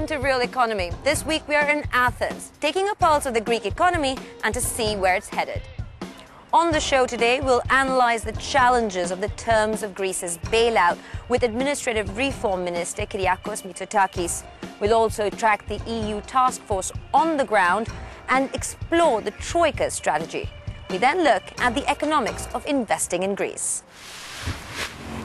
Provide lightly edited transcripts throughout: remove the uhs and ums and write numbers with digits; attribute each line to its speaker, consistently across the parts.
Speaker 1: Welcome to Real Economy. This week we are in Athens, taking a pulse of the Greek economy and to see where it's headed. On the show today, we'll analyse the challenges of the terms of Greece's bailout with Administrative Reform Minister Kyriakos Mitsotakis. We'll also track the EU task force on the ground and explore the Troika strategy. We then look at the economics of investing in Greece.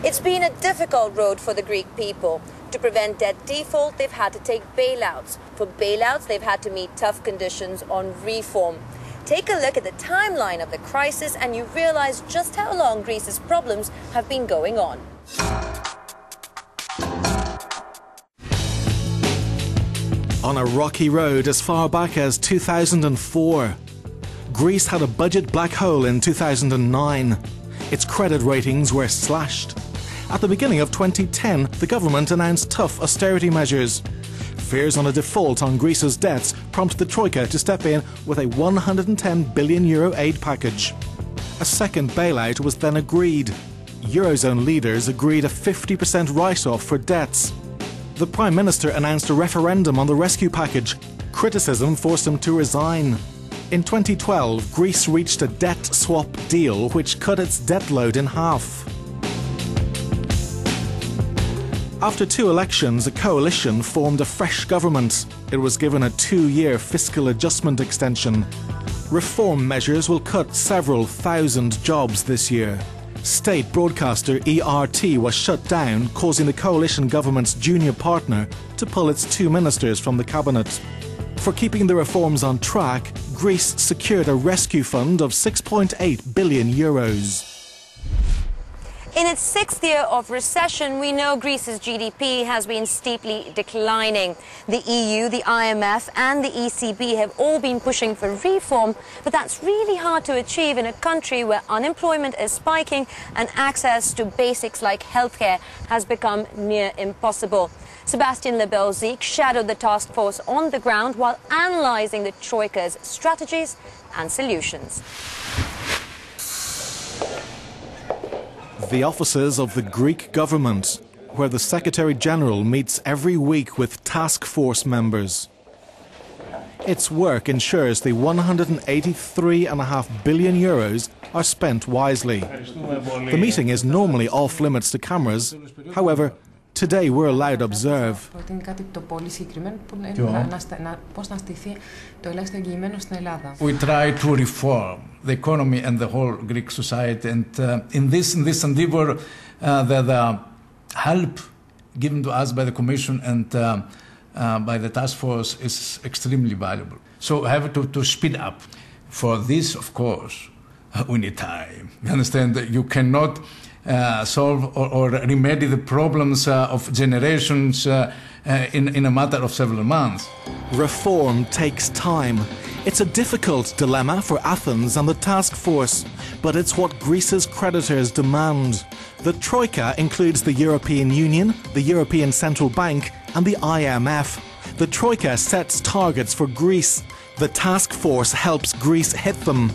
Speaker 1: It's been a difficult road for the Greek people. To prevent debt default, they've had to take bailouts. For bailouts, they've had to meet tough conditions on reform. Take a look at the timeline of the crisis and you realise just how long Greece's problems have been going on.
Speaker 2: On a rocky road as far back as 2004. Greece had a budget black hole in 2009. Its credit ratings were slashed. At the beginning of 2010, the government announced tough austerity measures. Fears on a default on Greece's debts prompted the Troika to step in with a €110 billion aid package. A second bailout was then agreed. Eurozone leaders agreed a 50% write-off for debts. The Prime Minister announced a referendum on the rescue package. Criticism forced him to resign. In 2012, Greece reached a debt swap deal which cut its debt load in half. After two elections, a coalition formed a fresh government. It was given a 2-year fiscal adjustment extension. Reform measures will cut several thousand jobs this year. State broadcaster ERT was shut down, causing the coalition government's junior partner to pull its 2 ministers from the cabinet. For keeping the reforms on track, Greece secured a rescue fund of €6.8 billion.
Speaker 1: In its 6th year of recession, we know Greece's GDP has been steeply declining. The EU, the IMF and the ECB have all been pushing for reform, but that's really hard to achieve in a country where unemployment is spiking and access to basics like healthcare has become near impossible. Sebastian Lebelzik shadowed the task force on the ground while analysing the Troika's strategies and solutions.
Speaker 2: The offices of the Greek government, where the Secretary-General meets every week with task force members. Its work ensures the €183.5 billion are spent wisely. The meeting is normally off limits to cameras. However, today we're allowed to observe.
Speaker 3: We try to reform the economy and the whole Greek society, and in this endeavor, the help given to us by the Commission and by the task force is extremely valuable. So we have to speed up. For this, of course, we need time. You understand that you cannot solve or remedy the problems of generations in a matter of several months.
Speaker 2: Reform takes time. It's a difficult dilemma for Athens and the task force, but it's what Greece's creditors demand. The Troika includes the European Union, the European Central Bank and the IMF. The Troika sets targets for Greece. The task force helps Greece hit them.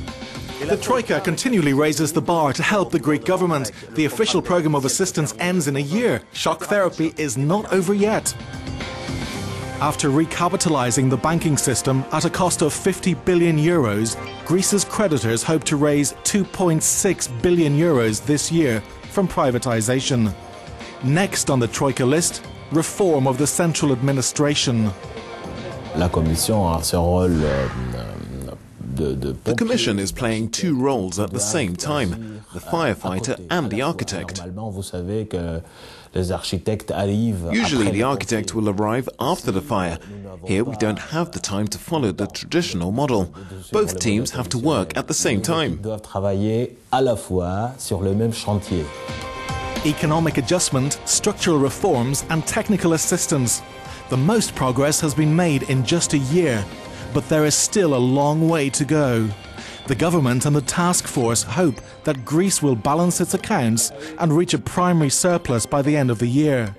Speaker 2: The Troika continually raises the bar to help the Greek government. The official programme of assistance ends in a year. Shock therapy is not over yet. After recapitalising the banking system at a cost of €50 billion, Greece's creditors hope to raise €2.6 billion this year from privatisation. Next on the Troika list, reform of the central administration.
Speaker 4: La Commission a ce rôle
Speaker 5: The Commission is playing 2 roles at the same time, the firefighter and the architect. Usually the architect will arrive after the fire. Here we don't have the time to follow the traditional model. Both teams have to work at the same time.
Speaker 2: Economic adjustment, structural reforms and technical assistance. The most progress has been made in just a year. But there is still a long way to go. The government and the task force hope that Greece will balance its accounts and reach a primary surplus by the end of the year.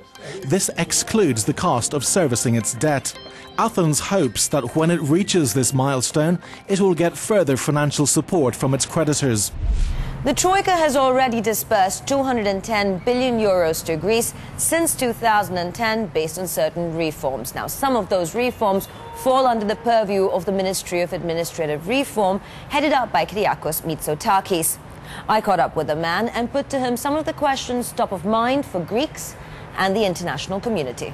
Speaker 2: This excludes the cost of servicing its debt. Athens hopes that when it reaches this milestone, it will get further financial support from its creditors.
Speaker 1: The Troika has already disbursed 210 billion euros to Greece since 2010 based on certain reforms. Now, some of those reforms fall under the purview of the Ministry of Administrative Reform, headed up by Kyriakos Mitsotakis. I caught up with the man and put to him some of the questions top of mind for Greeks and the international community.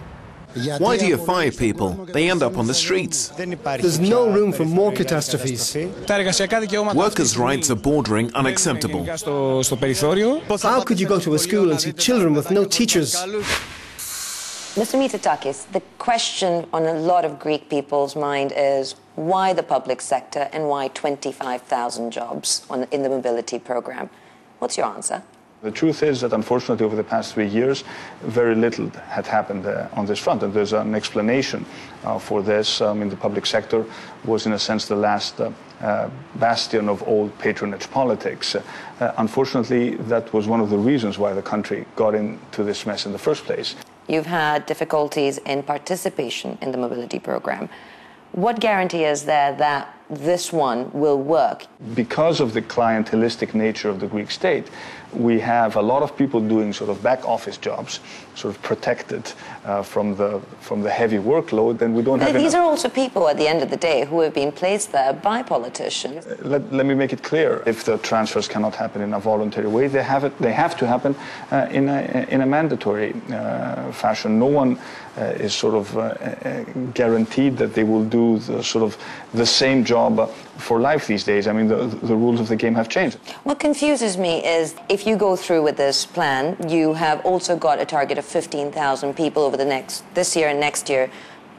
Speaker 5: Why do you fire people? They end up on the streets.
Speaker 6: There's no room for more catastrophes.
Speaker 5: Workers' rights are bordering unacceptable.
Speaker 6: How could you go to a school and see children with no teachers?
Speaker 1: Mr. Mitsotakis, the question on a lot of Greek people's mind is why the public sector and why 25,000 jobs in the mobility program? What's your answer?
Speaker 7: The truth is that, unfortunately, over the past 3 years, very little had happened on this front. And there's an explanation for this. In the public sector was, in a sense, the last bastion of old patronage politics. Unfortunately, that was one of the reasons why the country got into this mess in the first place.
Speaker 1: You've had difficulties in participation in the mobility program. What guarantee is there that this one will work?
Speaker 7: Because of the clientelistic nature of the Greek state, we have a lot of people doing sort of back office jobs, sort of protected from the heavy workload, and we don't have.
Speaker 1: These are also people at the end of the day who have been placed there by politicians.
Speaker 7: Let me make it clear: if the transfers cannot happen in a voluntary way, they have to happen in a mandatory fashion. No one is sort of guaranteed that they will do the same job for life these days. I mean, the rules of the game have changed.
Speaker 1: What confuses me is if you go through with this plan, you have also got a target of 15,000 people over this year and next year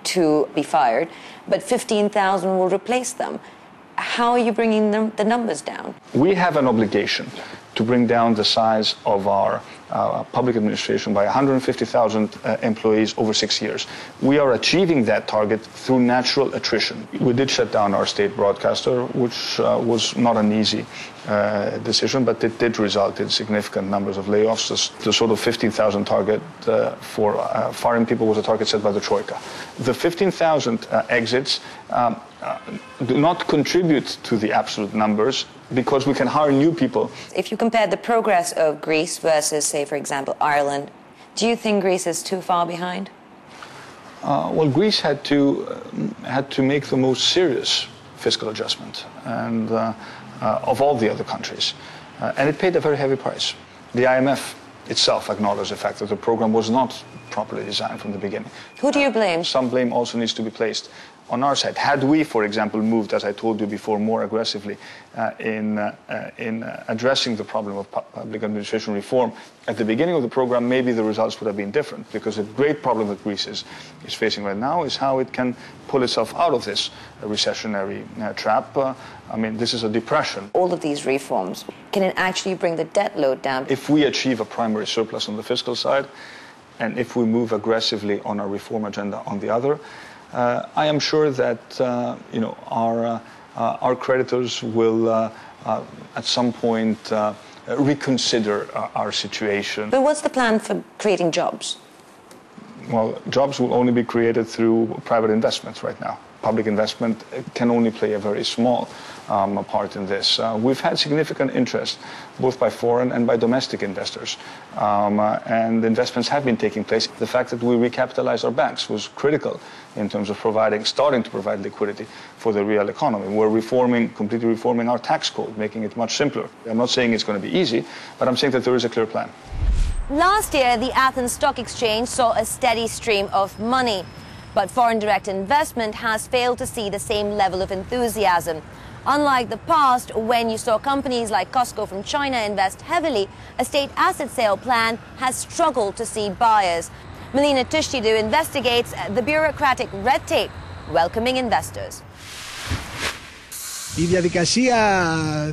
Speaker 1: to be fired, but 15,000 will replace them. How are you bringing the numbers down?
Speaker 7: We have an obligation to bring down the size of our public administration by 150,000 employees over 6 years. We are achieving that target through natural attrition. We did shut down our state broadcaster, which was not an easy decision, but it did result in significant numbers of layoffs. The sort of 15,000 target for firing people was a target set by the Troika. The 15,000 exits do not contribute to the absolute numbers because we can hire new people.
Speaker 1: If you compare the progress of Greece versus, say, for example, Ireland, do you think Greece is too far behind?
Speaker 7: Well, Greece had to make the most serious fiscal adjustment and of all the other countries, and it paid a very heavy price. The IMF itself acknowledged the fact that the program was not properly designed from the beginning.
Speaker 1: Who do you blame?
Speaker 7: Some blame also needs to be placed on our side. Had we, for example, moved, as I told you before, more aggressively in addressing the problem of public administration reform at the beginning of the program, maybe the results would have been different. Because a great problem that Greece is facing right now is how it can pull itself out of this recessionary trap. I mean, this is a depression.
Speaker 1: All of these reforms, can it actually bring the debt load down?
Speaker 7: If we achieve a primary surplus on the fiscal side, and if we move aggressively on our reform agenda on the other, I am sure that our creditors will at some point reconsider our situation.
Speaker 1: But what's the plan for creating jobs?
Speaker 7: Well, jobs will only be created through private investments right now. Public investment can only play a very small part in this. We've had significant interest, both by foreign and by domestic investors, and investments have been taking place. The fact that we recapitalized our banks was critical in terms of starting to provide liquidity for the real economy. We're completely reforming our tax code, making it much simpler. I'm not saying it's going to be easy, but I'm saying that there is a clear plan.
Speaker 1: Last year, the Athens Stock Exchange saw a steady stream of money. But foreign direct investment has failed to see the same level of enthusiasm. Unlike the past, when you saw companies like Costco from China invest heavily, a state asset sale plan has struggled to see buyers. Melina Tishtidu investigates the bureaucratic red tape welcoming investors.
Speaker 8: Η διαδικασία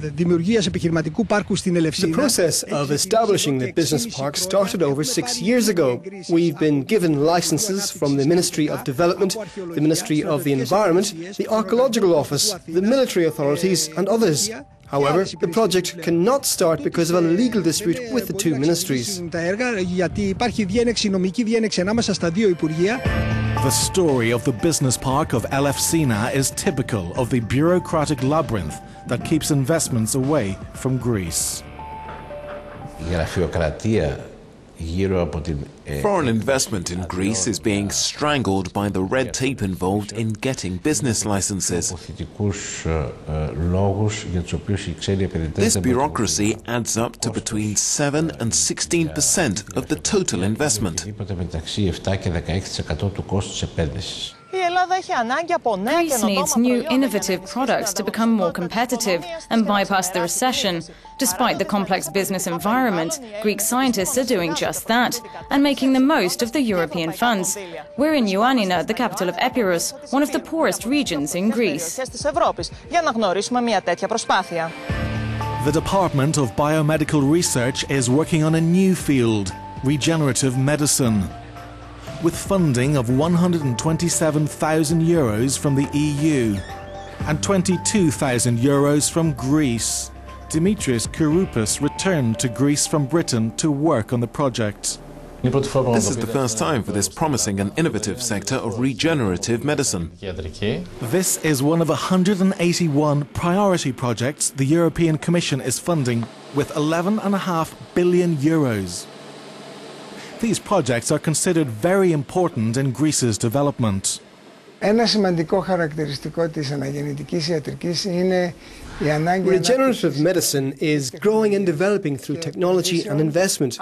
Speaker 8: δημιουργίας επιχειρηματικού πάρκου στην Ελευσίνα.
Speaker 6: The process of establishing the business park started over 6 years ago. We've been given licenses from the Ministry of Development, the Ministry of the Environment, the Archaeological Office, the military authorities and others. However, the project cannot start because of a legal dispute with the two ministries.
Speaker 2: The story of the business park of Elefsina is typical of the bureaucratic labyrinth that keeps investments away from Greece.
Speaker 5: Foreign investment in Greece is being strangled by the red tape involved in getting business licenses. This bureaucracy adds up to between 7 and 16% of the total investment.
Speaker 9: Greece needs new innovative products to become more competitive and bypass the recession. Despite the complex business environment, Greek scientists are doing just that and making the most of the European funds. We're in Ioannina, the capital of Epirus, one of the poorest regions in Greece.
Speaker 2: The Department of Biomedical Research is working on a new field, regenerative medicine. With funding of €127,000 from the EU and €22,000 from Greece, Dimitris Kouroupis returned to Greece from Britain to work on the project.
Speaker 5: This is the first time for this promising and innovative sector of regenerative medicine.
Speaker 2: This is one of 181 priority projects the European Commission is funding with €11.5 billion. These projects are considered very important in Greece's development.
Speaker 8: Ένα σημαντικό χαρακτηριστικό της αναγεννητικής ιατρικής είναι η ανάγκη.
Speaker 6: Regenerative medicine is growing and developing through technology and investment.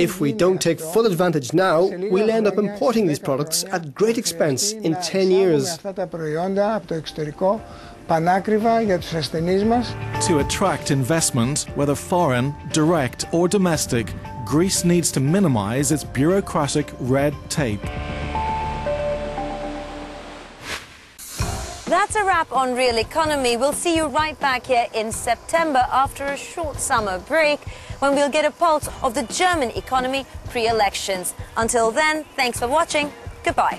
Speaker 6: If we don't take full advantage now, we'll end up importing these products at great expense in 10 years.
Speaker 8: Αυτά τα προϊόντα από το εξωτερικό πανάκριβα για τους ασθενείς μας.
Speaker 2: To attract investment, whether foreign, direct or domestic, Greece needs to minimize its bureaucratic red tape.
Speaker 1: That's a wrap on Real Economy. We'll see you right back here in September after a short summer break when we'll get a pulse of the German economy pre-elections. Until then, thanks for watching. Goodbye.